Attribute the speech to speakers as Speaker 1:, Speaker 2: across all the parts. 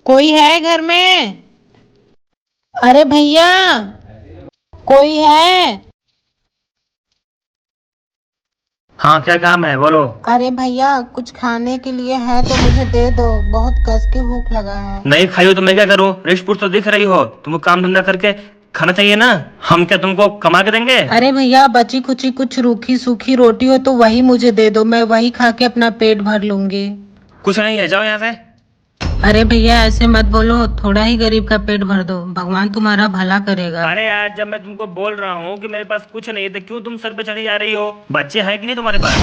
Speaker 1: कोई है घर में? अरे भैया, कोई है?
Speaker 2: हाँ, क्या काम है बोलो।
Speaker 1: अरे भैया, कुछ खाने के लिए है तो मुझे दे दो, बहुत कस के भूख लगा है।
Speaker 2: नहीं खाई हो तो मैं क्या करूँ? रिश्त पुरुष तो दिख रही हो, तुमको काम धंधा करके खाना चाहिए ना। हम क्या तुमको कमा के देंगे?
Speaker 1: अरे भैया, बची खुची कुछ रूखी सूखी रोटी हो तो वही मुझे दे दो, मैं वही खा के अपना पेट भर लूंगी।
Speaker 2: कुछ नहीं है, जाओ यहाँ से।
Speaker 1: अरे भैया, ऐसे मत बोलो, थोड़ा ही गरीब का पेट भर दो, भगवान तुम्हारा भला करेगा।
Speaker 2: अरे यार, जब मैं तुमको बोल रहा हूँ कि मेरे पास कुछ नहीं है तो क्यों तुम सर पे चढ़ी जा रही हो? बच्चे हैं कि नहीं तुम्हारे पास?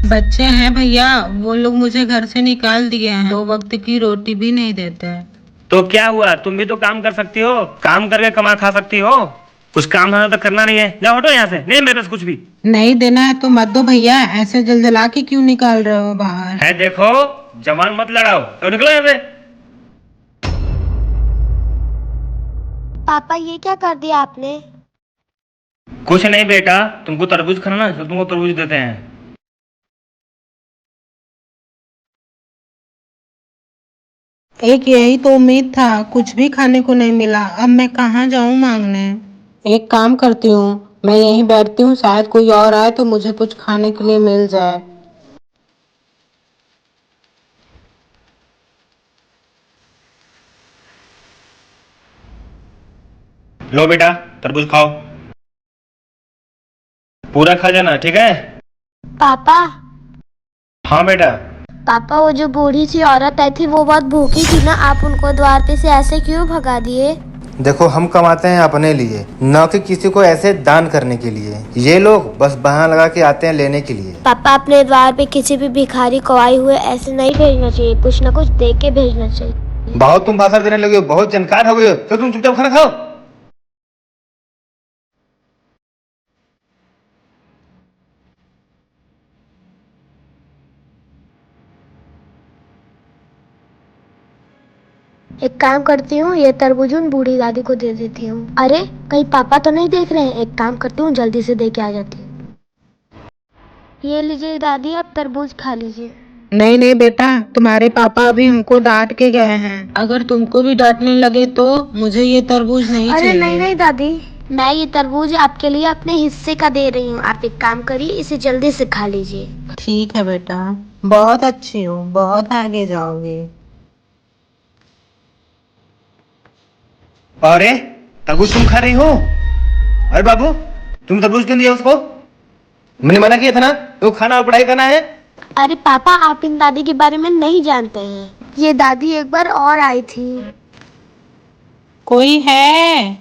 Speaker 1: बच्चे हैं भैया, वो लोग मुझे घर से निकाल दिए हैं, 2 वक्त की रोटी भी नहीं देते हैं।
Speaker 2: तो क्या हुआ, तुम भी तो काम कर सकती हो, काम करके कमा खा सकती हो। कुछ काम धंधा तो करना नहीं है, जाओ हटो यहाँ से, नहीं मेरे पास कुछ भी
Speaker 1: नहीं देना है तो मत दो भैया, ऐसे जलजला के क्यों निकाल रहे हो बाहर?
Speaker 2: है। देखो, जवान मत लड़ाओ, तो निकलो यहाँ से।
Speaker 3: पापा ये क्या कर दिया आपने?
Speaker 2: कुछ नहीं बेटा, तुमको तरबूज खाना ना, तो तुमको तरबूज देते हैं।
Speaker 1: एक यही तो उम्मीद था, कुछ भी खाने को नहीं मिला, अब मैं कहाँ जाऊँ मांगने? एक काम करती हूँ, मैं यहीं बैठती हूँ, शायद कोई और आए तो मुझे कुछ खाने के लिए मिल जाए।
Speaker 2: लो बेटा, तरबूज खाओ, पूरा खा जाना, ठीक है?
Speaker 3: पापा
Speaker 2: हाँ बेटा।
Speaker 3: पापा वो जो बूढ़ी सी औरत आई थी वो बहुत भूखी थी ना, आप उनको द्वार पे से ऐसे क्यों भगा दिए?
Speaker 4: देखो, हम कमाते हैं अपने लिए, न कि किसी को ऐसे दान करने के लिए। ये लोग बस बहाना लगा के आते हैं लेने के लिए।
Speaker 3: पापा अपने द्वार पे किसी भी भिखारी को आए हुए ऐसे नहीं भेजना चाहिए, कुछ न कुछ दे के भेजना चाहिए।
Speaker 4: बहुत तुम भाषण देने लगे हो, बहुत जानकार हो गए हो, तो तुम चुपचाप खाना खाओ।
Speaker 3: एक काम करती हूँ, ये तरबूज उन बूढ़ी दादी को दे देती हूँ। अरे कहीं पापा तो नहीं देख रहे हैं, एक काम करती हूँ जल्दी से दे के आ जाती हूँ। ये लीजिए दादी, आप तरबूज खा लीजिए।
Speaker 1: नहीं नहीं बेटा, तुम्हारे पापा अभी हमको डांट के गए हैं, अगर तुमको भी डांटने लगे तो मुझे ये तरबूज नहीं
Speaker 3: अरे
Speaker 1: चाहिए।
Speaker 3: नहीं नहीं दादी, मैं ये तरबूज आपके लिए अपने हिस्से का दे रही हूँ, आप एक काम करिए इसे जल्दी से खा लीजिए।
Speaker 1: ठीक है बेटा, बहुत अच्छी हूँ, बहुत आगे जाओगी।
Speaker 2: अरे, तरबूज तुम खा रही हो? अरे बाबू, तुम तरबूज क्यों दिया उसको? मैंने मना किया था ना, तो खाना और पढ़ाई करना है।
Speaker 3: अरे पापा, आप इन दादी के बारे में नहीं जानते हैं, ये दादी एक बार और आई थी।
Speaker 1: कोई है?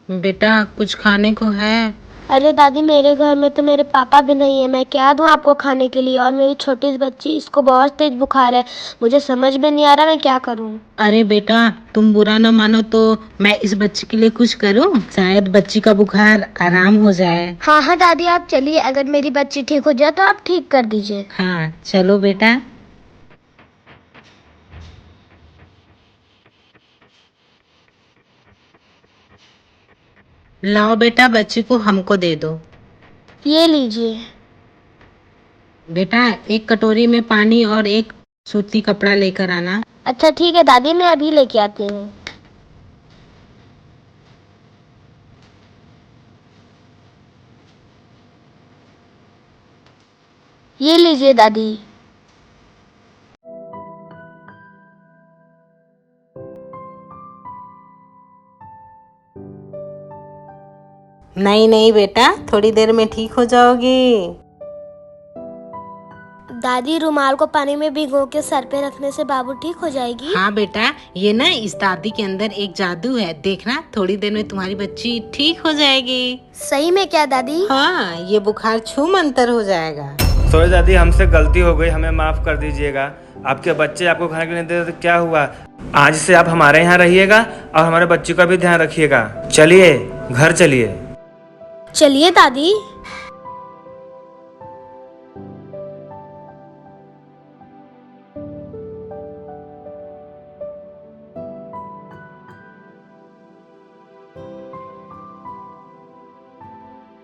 Speaker 1: बेटा, कुछ खाने को है?
Speaker 3: अरे दादी, मेरे घर में तो मेरे पापा भी नहीं है, मैं क्या दूं आपको खाने के लिए? और मेरी छोटी सी बच्ची, इसको बहुत तेज बुखार है, मुझे समझ में नहीं आ रहा मैं क्या करूं।
Speaker 1: अरे बेटा, तुम बुरा न मानो तो मैं इस बच्ची के लिए कुछ करूं, शायद बच्ची का बुखार आराम हो जाए।
Speaker 3: हाँ हाँ दादी, आप चलिए, अगर मेरी बच्ची ठीक हो जाए तो आप ठीक कर दीजिए।
Speaker 1: हाँ चलो बेटा। लाओ बेटा, बच्ची को हमको दे दो।
Speaker 3: ये लीजिए।
Speaker 1: बेटा, एक कटोरी में पानी और एक सूती कपड़ा लेकर आना।
Speaker 3: अच्छा ठीक है दादी, मैं अभी लेके आती हूँ। ये लीजिए दादी।
Speaker 1: नहीं नहीं बेटा, थोड़ी देर में ठीक हो जाओगी।
Speaker 3: दादी, रुमाल को पानी में भिगो के सर पे रखने से बाबू ठीक हो जाएगी?
Speaker 1: हाँ बेटा, ये ना इस दादी के अंदर एक जादू है, देखना थोड़ी देर में तुम्हारी बच्ची ठीक हो जाएगी।
Speaker 3: सही में क्या दादी?
Speaker 1: हाँ, ये बुखार छू मंतर हो जाएगा।
Speaker 2: सॉरी दादी, हमसे गलती हो गई, हमें माफ कर दीजिएगा। आपके बच्चे आपको खाने के लिए नहीं देते तो क्या हुआ? आज से आप हमारे यहाँ रहिएगा और हमारे बच्चे का भी ध्यान रखिएगा। चलिए, घर चलिए।
Speaker 3: चलिए दादी।